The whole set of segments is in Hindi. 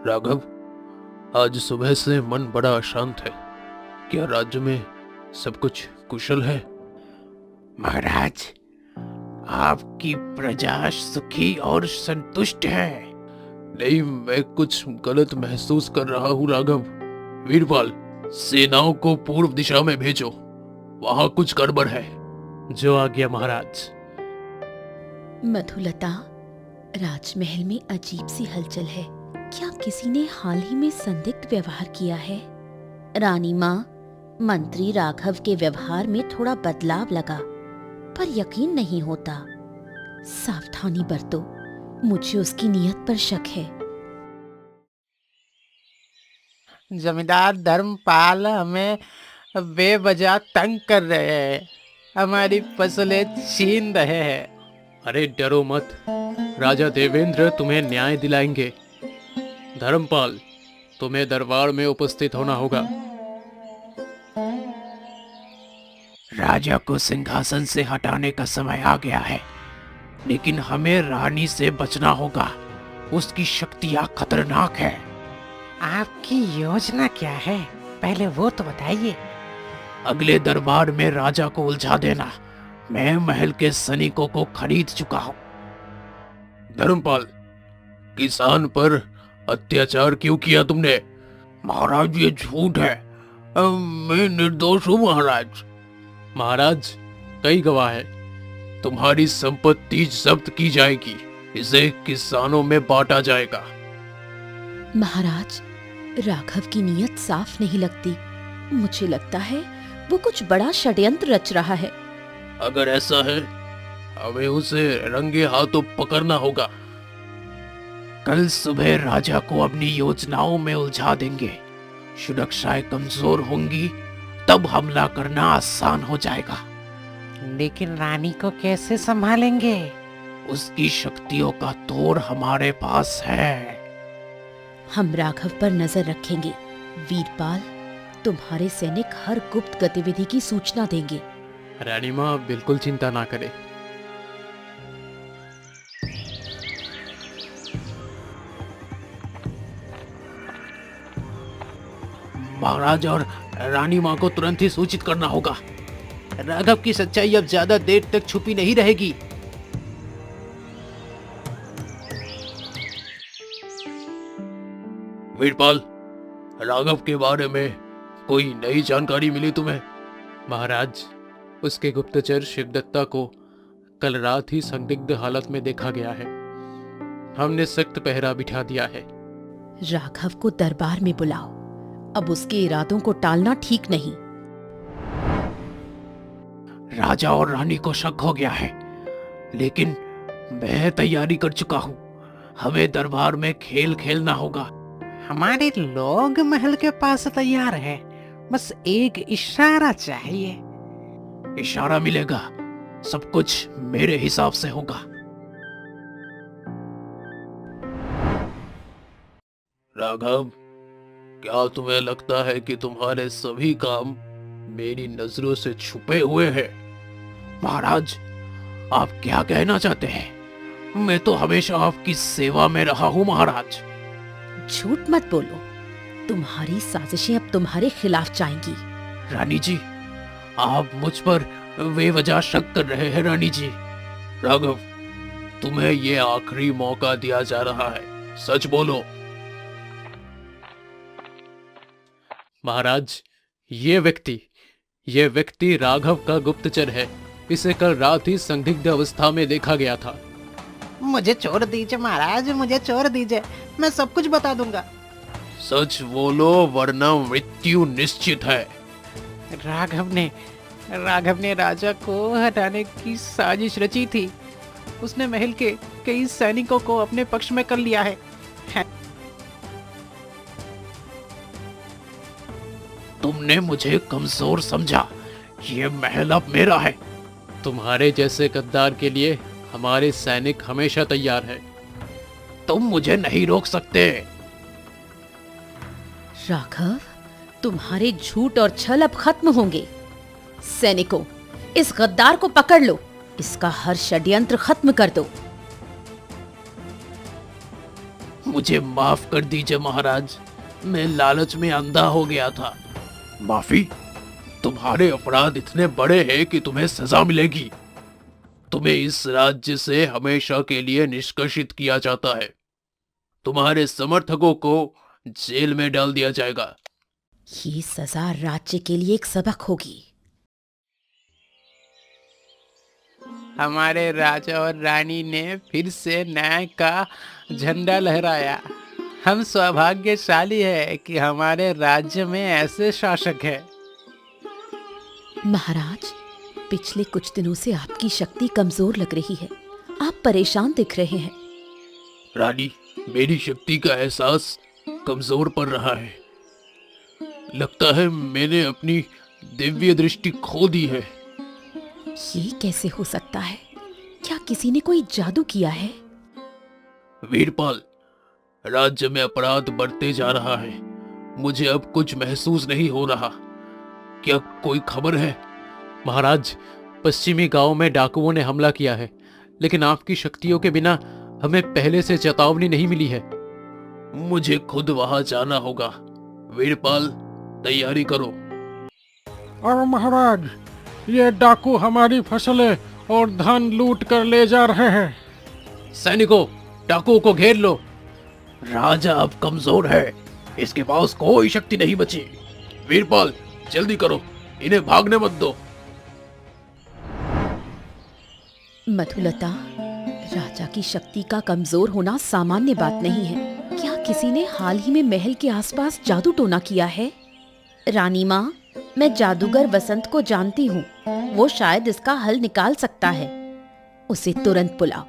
राघव, आज सुबह से मन बड़ा अशांत है। क्या राज्य में सब कुछ कुशल है? महाराज, आपकी प्रजा सुखी और संतुष्ट है। नहीं, मैं कुछ गलत महसूस कर रहा हूँ राघव। वीरपाल, सेनाओं को पूर्व दिशा में भेजो, वहां कुछ गड़बड़ है। जो आज्ञा महाराज। मधुलता, राजमहल में अजीब सी हलचल है। क्या किसी ने हाल ही में संदिग्ध व्यवहार किया है? रानी माँ, मंत्री राघव के व्यवहार में थोड़ा बदलाव लगा, पर यकीन नहीं होता। सावधानी बरतो, मुझे उसकी नीयत पर शक है। जमींदार धर्मपाल हमें बेवजह तंग कर रहे हैं, हमारी फसलें छीन रहे हैं। अरे डरो मत, राजा देवेंद्र तुम्हें न्याय दिलाएंगे। धर्मपाल, तुम्हें दरबार में उपस्थित होना होगा। राजा को सिंहासन से हटाने का समय आ गया है, लेकिन हमें रानी से बचना होगा। उसकी शक्तियां खतरनाक है। आपकी योजना क्या है, पहले वो तो बताइए। अगले दरबार में राजा को उलझा देना। मैं महल के सैनिकों को खरीद चुका हूँ। धर्मपाल, किसान पर अत्याचार क्यों किया तुमने? महाराज, ये झूठ है। मैं निर्दोष हूँ महाराज। महाराज, कई गवाह है। तुम्हारी संपत्ति जब्त की जाएगी, इसे किसानों में बांटा जाएगा। महाराज, राघव की नीयत साफ नहीं लगती। मुझे लगता है वो कुछ बड़ा षड्यंत्र रच रहा है। अगर ऐसा है, हमें उसे रंगे हाथों पकड़ना होगा। कल सुबह राजा को अपनी योजनाओं में उलझा देंगे। सुरक्षाएं कमजोर होंगी, तब हमला करना आसान हो जाएगा। लेकिन रानी को कैसे संभालेंगे? उसकी शक्तियों का तोड़ हमारे पास है। हम राघव पर नजर रखेंगे। वीरपाल, तुम्हारे सैनिक हर गुप्त गतिविधि की सूचना देंगे। रानी माँ बिल्कुल चिंता ना करे। महाराज और रानी माँ को तुरंत ही सूचित करना होगा। राघव की सच्चाई अब ज्यादा देर तक छुपी नहीं रहेगी। वीरपाल, राघव के बारे में कोई नई जानकारी मिली तुम्हें? महाराज, उसके गुप्तचर शिवदत्ता को कल रात ही संदिग्ध हालत में देखा गया है। हमने सख्त पहरा बिठा दिया है। राघव को दरबार में बुलाओ। अब उसके इरादों को टालना ठीक नहीं। राजा और रानी को शक हो गया है, लेकिन मैं तैयारी कर चुका हूँ। हमें दरबार में खेल खेलना होगा। हमारे लोग महल के पास तैयार हैं, बस एक इशारा चाहिए। इशारा मिलेगा, सब कुछ मेरे हिसाब से होगा। राघव, क्या तुम्हें लगता है कि तुम्हारे सभी काम मेरी नजरों से छुपे हुए हैं? महाराज, आप क्या कहना चाहते हैं? मैं तो हमेशा आपकी सेवा में रहा हूँ महाराज। झूठ मत बोलो। तुम्हारी साजिशें अब तुम्हारे खिलाफ जाएंगी। रानी जी, आप मुझ पर बेवजह शक कर रहे हैं। रानी जी, राघव, तुम्हें ये आखिरी मौका दिया जा रहा है, सच बोलो। महाराज, ये व्यक्ति राघव का गुप्तचर है। इसे कल रात ही संदिग्ध अवस्था में देखा गया था। मुझे छोड़ दीजिए महाराज, मुझे छोड़ दीजिए। मैं सब कुछ बता दूंगा। सच बोलो, वरना मृत्यु निश्चित है। राघव ने राजा को हटाने की साजिश रची थी। उसने महल के कई सैनिकों को अपने पक्ष में कर लिया है। तुमने मुझे कमजोर समझा। ये महल अब मेरा है। तुम्हारे जैसे गद्दार के लिए हमारे सैनिक हमेशा तैयार है। तुम मुझे नहीं रोक सकते। राघव, तुम्हारे झूठ और छल अब खत्म होंगे। सैनिकों, इस गद्दार को पकड़ लो। इसका हर षड्यंत्र खत्म कर दो। मुझे माफ कर दीजिए महाराज, मैं लालच में अंधा हो गया था। माफी? तुम्हारे अपराध इतने बड़े हैं कि तुम्हें सजा मिलेगी। तुम्हें इस राज्य से हमेशा के लिए निष्कासित किया जाता है। तुम्हारे समर्थकों को जेल में डाल दिया जाएगा। ये सजा राज्य के लिए एक सबक होगी। हमारे राजा और रानी ने फिर से न्याय का झंडा लहराया। हम सौभाग्यशाली है कि हमारे राज्य में ऐसे शासक है। महाराज, पिछले कुछ दिनों से आपकी शक्ति कमजोर लग रही है। आप परेशान दिख रहे हैं। रानी, मेरी शक्ति का एहसास कमजोर पड़ रहा है। लगता है मैंने अपनी दिव्य दृष्टि खो दी है। ये कैसे हो सकता है? क्या किसी ने कोई जादू किया है? वीरपाल, राज्य में अपराध बढ़ते जा रहा है। मुझे अब कुछ महसूस नहीं हो रहा। क्या कोई खबर है? महाराज, पश्चिमी गांव में डाकुओं ने हमला किया है, लेकिन आपकी शक्तियों के बिना हमें पहले से चेतावनी नहीं मिली है। मुझे खुद वहां जाना होगा। वीरपाल, तैयारी करो। और महाराज, ये डाकू हमारी फसलें और धन लूट कर ले जा रहे हैं। सैनिकों, डाकुओं को घेर लो। राजा अब कमजोर है, इसके पास कोई शक्ति नहीं बची। वीरपाल, जल्दी करो, इन्हें भागने मत दो। मधुलता, राजा की शक्ति का कमजोर होना सामान्य बात नहीं है। क्या किसी ने हाल ही में महल के आसपास जादू टोना किया है? रानी माँ, मैं जादूगर वसंत को जानती हूँ। वो शायद इसका हल निकाल सकता है। उसे तुरंत बुलाओ।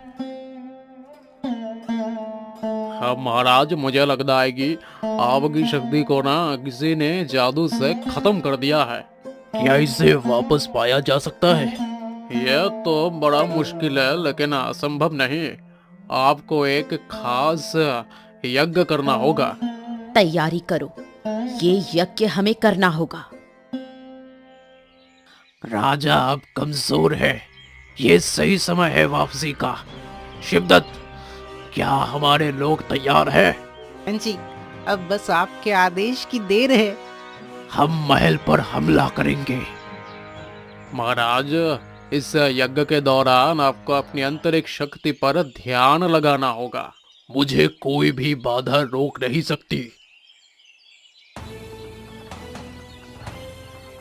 हाँ महाराज, मुझे लगता है कि आपकी शक्ति को ना किसी ने जादू से खत्म कर दिया है। क्या इसे वापस पाया जा सकता है? यह तो बड़ा मुश्किल है, लेकिन असंभव नहीं। आपको एक खास यज्ञ करना होगा। तैयारी करो, ये यज्ञ हमें करना होगा। राजा अब कमजोर है, ये सही समय है वापसी का। शिवदत्त, क्या हमारे लोग तैयार हैं? जी, अब बस आपके आदेश की देर है। हम महल पर हमला करेंगे। महाराज, इस यज्ञ के दौरान आपको अपनी आंतरिक शक्ति पर ध्यान लगाना होगा। मुझे कोई भी बाधा रोक नहीं सकती।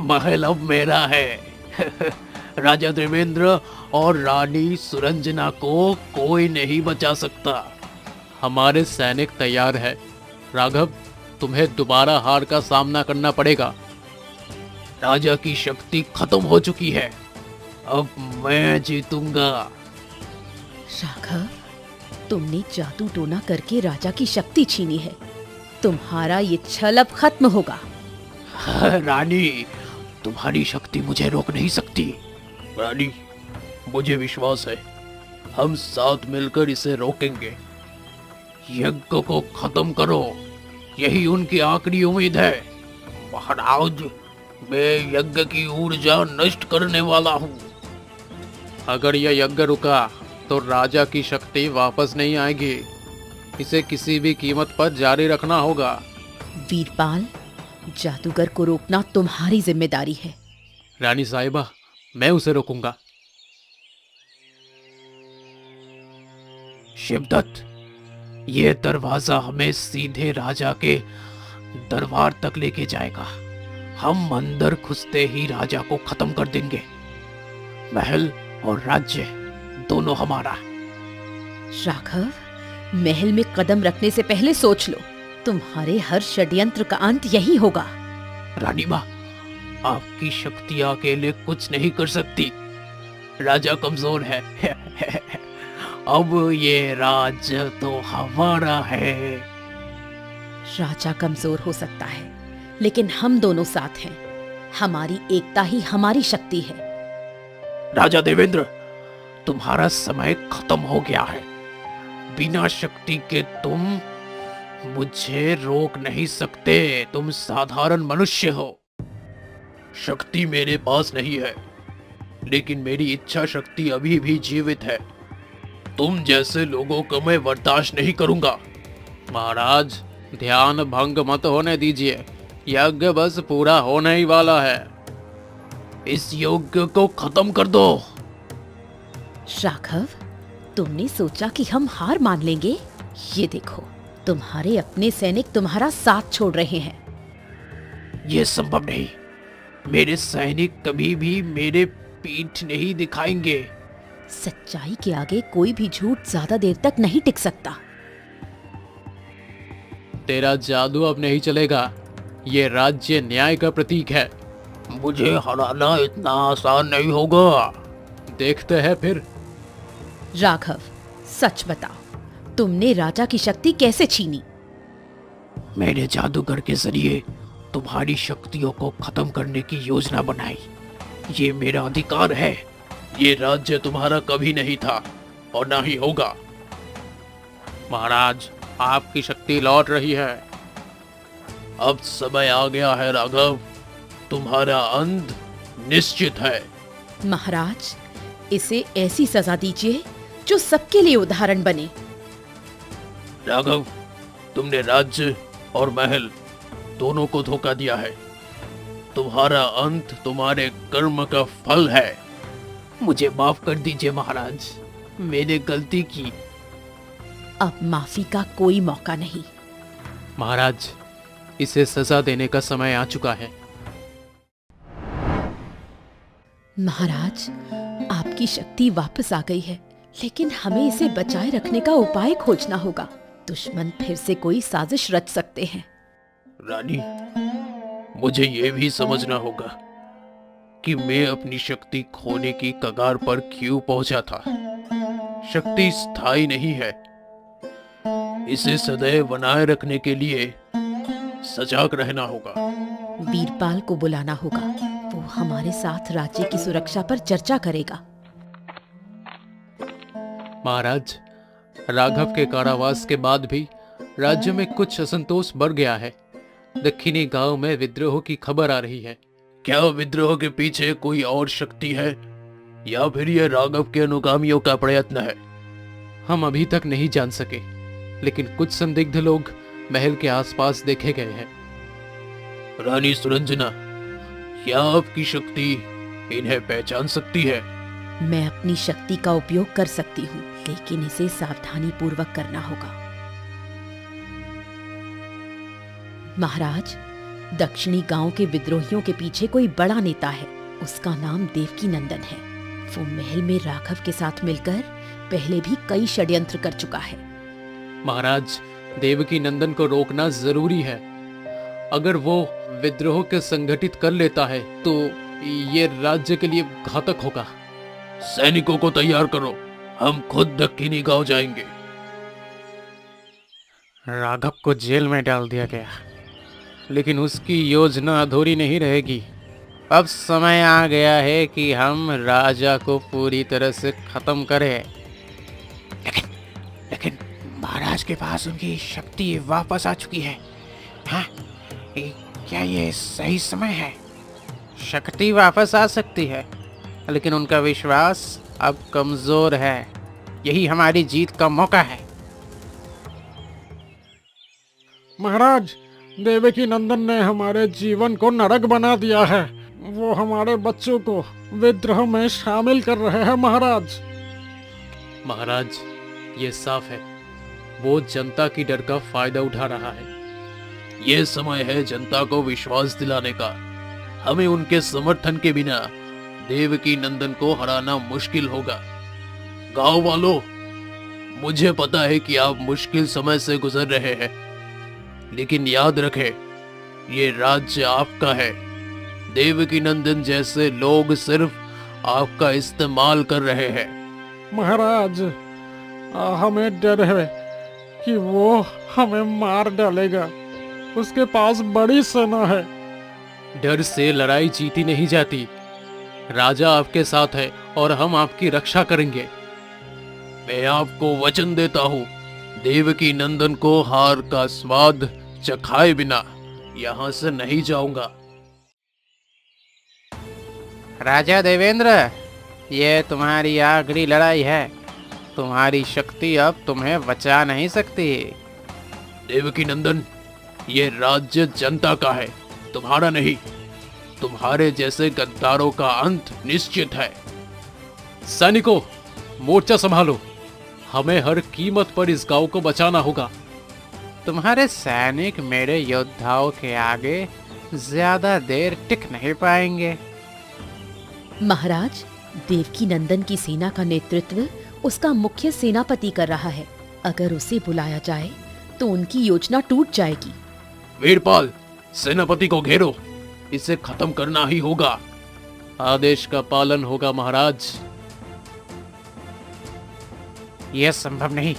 महल अब मेरा है। राजा देवेंद्र और रानी सुरंजना को कोई नहीं बचा सकता। हमारे सैनिक तैयार है। राघव, तुम्हें दोबारा हार का सामना करना पड़ेगा। राजा की शक्ति खत्म हो चुकी है, अब मैं जीतूंगा। राघव, तुमने जादू टोना करके राजा की शक्ति छीनी है। तुम्हारा ये छल अब खत्म होगा। रानी, तुम्हारी शक्ति मुझे रोक नहीं सकती। रानी, मुझे विश्वास है, हम साथ मिलकर इसे रोकेंगे। यज्ञ को खत्म करो, यही उनकी आखिरी उम्मीद है। महाराज, मैं यज्ञ की ऊर्जा नष्ट करने वाला हूँ। अगर यह यज्ञ रुका तो राजा की शक्ति वापस नहीं आएगी। इसे किसी भी कीमत पर जारी रखना होगा। वीरपाल, जादूगर को रोकना तुम्हारी जिम्मेदारी है। रानी साहिबा, मैं उसे रोकूंगा। शिवदत्त, ये दरवाजा हमें सीधे राजा के दरबार तक लेके जाएगा। हम अंदर घुसते ही राजा को खत्म कर देंगे। महल और राज्य दोनों हमारा। राघव, महल में कदम रखने से पहले सोच लो, तुम्हारे हर षड्यंत्र का अंत यही होगा। रानी माँ, आपकी शक्ति अकेले कुछ नहीं कर सकती। राजा कमजोर है। अब ये राज्य तो हमारा है। राजा कमजोर हो सकता है, लेकिन हम दोनों साथ हैं। हमारी एकता ही हमारी शक्ति है। राजा देवेंद्र, तुम्हारा समय खत्म हो गया है। बिना शक्ति के तुम मुझे रोक नहीं सकते। तुम साधारण मनुष्य हो। शक्ति मेरे पास नहीं है, लेकिन मेरी इच्छा शक्ति अभी भी जीवित है। तुम जैसे लोगों को मैं बर्दाश्त नहीं करूंगा। महाराज, ध्यान भंग मत होने दीजिए, यज्ञ बस पूरा होने ही वाला है। इस यज्ञ को खत्म कर दो। राघव, तुमने सोचा कि हम हार मान लेंगे? ये देखो, तुम्हारे अपने सैनिक तुम्हारा साथ छोड़ रहे हैं। ये संभव नहीं। मेरे सैनिक कभी भी मेरे पीठ नहीं दिखाएंगे। सच्चाई के आगे कोई भी झूठ ज्यादा देर तक नहीं टिक सकता। तेरा जादू अब नहीं चलेगा। ये राज्य न्याय का प्रतीक है। मुझे हराना इतना आसान नहीं होगा। देखते हैं फिर। राघव, सच बताओ, तुमने राजा की शक्ति कैसे छीनी? मैंने जादूगर के जरिए तुम्हारी शक्तियों को खत्म करने की योजना बनाई। ये मेरा अधिकार है। ये राज्य तुम्हारा कभी नहीं था और ना ही होगा। महाराज, आपकी शक्ति लौट रही है। अब समय आ गया है राघव, तुम्हारा अंत निश्चित है। महाराज, इसे ऐसी सजा दीजिए जो सबके लिए उदाहरण बने। राघव, तुमने राज्य और महल दोनों को धोखा दिया है। तुम्हारा अंत तुम्हारे कर्म का फल है। मुझे माफ कर दीजिए महाराज, मैंने गलती की। अब माफी का कोई मौका नहीं। महाराज, इसे सजा देने का समय आ चुका है। महाराज, आपकी शक्ति वापस आ गई है, लेकिन हमें इसे बचाए रखने का उपाय खोजना होगा। दुश्मन फिर से कोई साजिश रच सकते हैं। रानी, मुझे ये भी समझना होगा कि मैं अपनी शक्ति खोने की कगार पर क्यों पहुंचा था। शक्ति स्थायी नहीं है। इसे सदैव बनाए रखने के लिए सजग रहना होगा। वीरपाल को बुलाना होगा। वो हमारे साथ राज्य की सुरक्षा पर चर्चा करेगा। महाराज, राघव के कारावास के बाद भी राज्य में कुछ असंतोष बढ़ गया है। दक्षिणी गांव में विद्रोह की खबर आ रही है। क्या विद्रोह के पीछे कोई और शक्ति है या फिर यह राघव के अनुगामियों का प्रयत्न है? हम अभी तक नहीं जान सके, लेकिन कुछ संदिग्ध लोग महल के आसपास देखे गए हैं। रानी सुरंजना, क्या आपकी शक्ति इन्हें पहचान सकती है? मैं अपनी शक्ति का उपयोग कर सकती हूँ, लेकिन इसे सावधानी पूर्वक करना होगा। महाराज, दक्षिणी गांव के विद्रोहियों के पीछे कोई बड़ा नेता है। उसका नाम देवकी नंदन है। वो महल में राघव के साथ मिलकर पहले भी कई षड्यंत्र कर चुका है। महाराज, देवकी नंदन को रोकना जरूरी है। अगर वो विद्रोह के संगठित कर लेता है तो ये राज्य के लिए घातक होगा। सैनिकों को तैयार करो, हम खुद दक्षिणी गांव जाएंगे। राघव को जेल में डाल दिया गया, लेकिन उसकी योजना अधूरी नहीं रहेगी। अब समय आ गया है कि हम राजा को पूरी तरह से खत्म करें। लेकिन महाराज के पास उनकी शक्ति वापस आ चुकी है। हाँ, क्या ये सही समय है? शक्ति वापस आ सकती है, लेकिन उनका विश्वास अब कमजोर है। यही हमारी जीत का मौका है। महाराज, देवकी नंदन ने हमारे जीवन को नरक बना दिया है। वो हमारे बच्चों को विद्रोह में शामिल कर रहे हैं। महाराज, ये साफ है, वो जनता की डर का फायदा उठा रहा है। ये समय है जनता को विश्वास दिलाने का। हमें उनके समर्थन के बिना देवकी नंदन को हराना मुश्किल होगा। गांव वालों, मुझे पता है कि आप मुश्किल समय से गुजर रहे हैं, लेकिन याद रखें, ये राज्य आपका है। देवकी नंदन जैसे लोग सिर्फ आपका इस्तेमाल कर रहे हैं। महाराज, हमें डर है कि वो हमें मार डालेगा। उसके पास बड़ी सेना है। डर से लड़ाई जीती नहीं जाती। राजा आपके साथ है और हम आपकी रक्षा करेंगे। मैं आपको वचन देता हूँ, देवकी नंदन को हार का स्वाद चखाए बिना यहाँ से नहीं जाऊंगा। राजा देवेंद्र, ये तुम्हारी आखिरी लड़ाई है। तुम्हारी शक्ति अब तुम्हें बचा नहीं सकती। देवकी नंदन, ये राज्य जनता का है, तुम्हारा नहीं। तुम्हारे जैसे गद्दारों का अंत निश्चित है। सैनिकों, मोर्चा संभालो, हमें हर कीमत पर इस गांव को बचाना होगा। तुम्हारे सैनिक मेरे योद्धाओं के आगे ज्यादा देर टिक नहीं पाएंगे। महाराज, देवकी नंदन की सेना का नेतृत्व उसका मुख्य सेनापति कर रहा है। अगर उसे बुलाया जाए तो उनकी योजना टूट जाएगी। वीरपाल, सेनापति को घेरो, इसे खत्म करना ही होगा। आदेश का पालन होगा महाराज। यह संभव नहीं,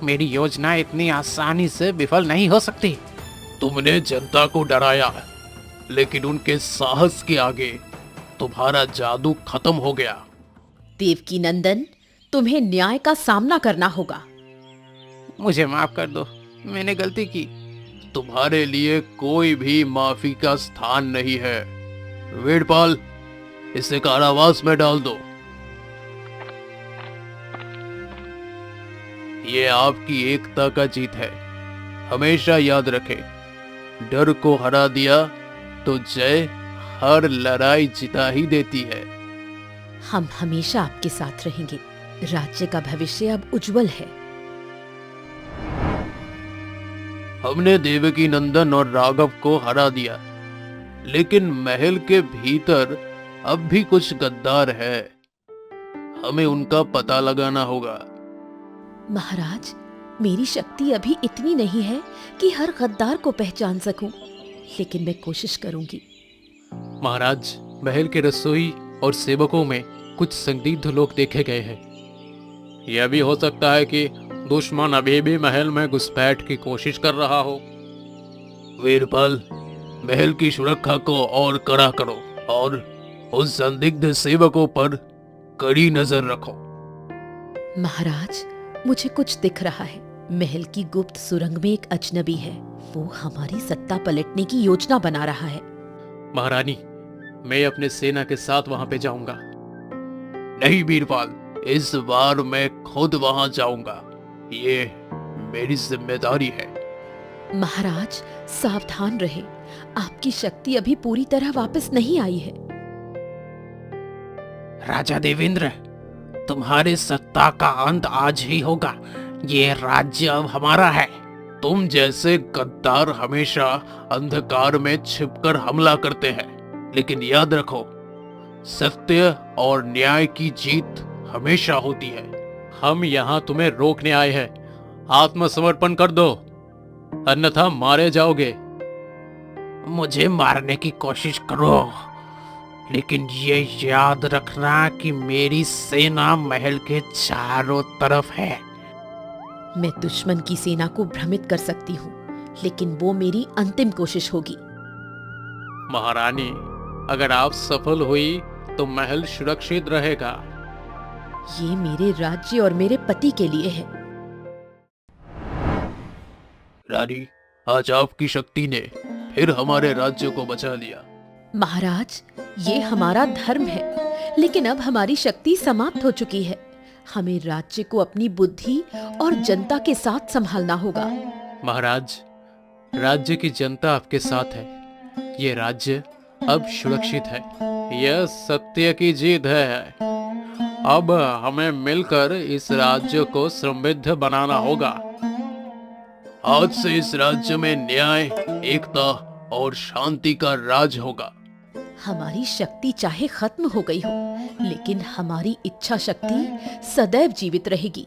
मेरी योजना इतनी आसानी से विफल नहीं हो सकती। तुमने जनता को डराया, लेकिन उनके साहस के आगे तुम्हारा जादू खत्म हो गया। देवकी नंदन, तुम्हें न्याय का सामना करना होगा। मुझे माफ कर दो, मैंने गलती की। तुम्हारे लिए कोई भी माफी का स्थान नहीं है। वीरपाल, इसे कारावास में डाल दो। ये आपकी एकता का जीत है। हमेशा याद रखें, डर को हरा दिया तो जय हर लड़ाई जिता ही देती है। हम हमेशा आपके साथ रहेंगे। राज्य का भविष्य अब उज्जवल है। हमने देवकी नंदन और राघव को हरा दिया, लेकिन महल के भीतर अब भी कुछ गद्दार है। हमें उनका पता लगाना होगा। महाराज, मेरी शक्ति अभी इतनी नहीं है कि हर गद्दार को पहचान सकूं, लेकिन मैं कोशिश करूंगी। महाराज, महल के रसोई और सेवकों में कुछ संदिग्ध लोग देखे गए हैं। यह भी हो सकता है कि दुश्मन अभी भी महल में घुसपैठ की कोशिश कर रहा हो। वीरपाल, महल की सुरक्षा को और कड़ा करो और उन संदिग्ध सेवकों पर कड़ी नजर रखो। महाराज, मुझे कुछ दिख रहा है। महल की गुप्त सुरंग में एक अजनबी है। वो हमारी सत्ता पलटने की योजना बना रहा है। महारानी, मैं अपने सेना के साथ वहां पे जाऊंगा। नहीं वीरपाल, इस बार मैं खुद वहां जाऊंगा। ये मेरी जिम्मेदारी है। महाराज, सावधान रहे। आपकी शक्ति अभी पूरी तरह वापस नहीं आई है। राजा देवेंद्र, तुम्हारे सत्ता का अंत आज ही होगा। ये राज्य अब हमारा है। तुम जैसे गद्दार हमेशा अंधकार में छिपकर हमला करते हैं, लेकिन याद रखो, सत्य और न्याय की जीत हमेशा होती है। हम यहाँ तुम्हें रोकने आए हैं। आत्मसमर्पण कर दो, अन्यथा मारे जाओगे। मुझे मारने की कोशिश करो, लेकिन ये याद रखना कि मेरी सेना महल के चारों तरफ है। मैं दुश्मन की सेना को भ्रमित कर सकती हूँ, लेकिन वो मेरी अंतिम कोशिश होगी। महारानी, अगर आप सफल हुई तो महल सुरक्षित रहेगा। ये मेरे राज्य और मेरे पति के लिए है। रानी, आज आपकी शक्ति ने फिर हमारे राज्य को बचा लिया। महाराज, ये हमारा धर्म है, लेकिन अब हमारी शक्ति समाप्त हो चुकी है। हमें राज्य को अपनी बुद्धि और जनता के साथ संभालना होगा। महाराज, राज्य की जनता आपके साथ है। ये राज्य अब सुरक्षित है। यह सत्य की जीत है। अब हमें मिलकर इस राज्य को समृद्ध बनाना होगा। आज से इस राज्य में न्याय, एकता और शांति का राज होगा। हमारी शक्ति चाहे खत्म हो गई हो, लेकिन हमारी इच्छा शक्ति सदैव जीवित रहेगी।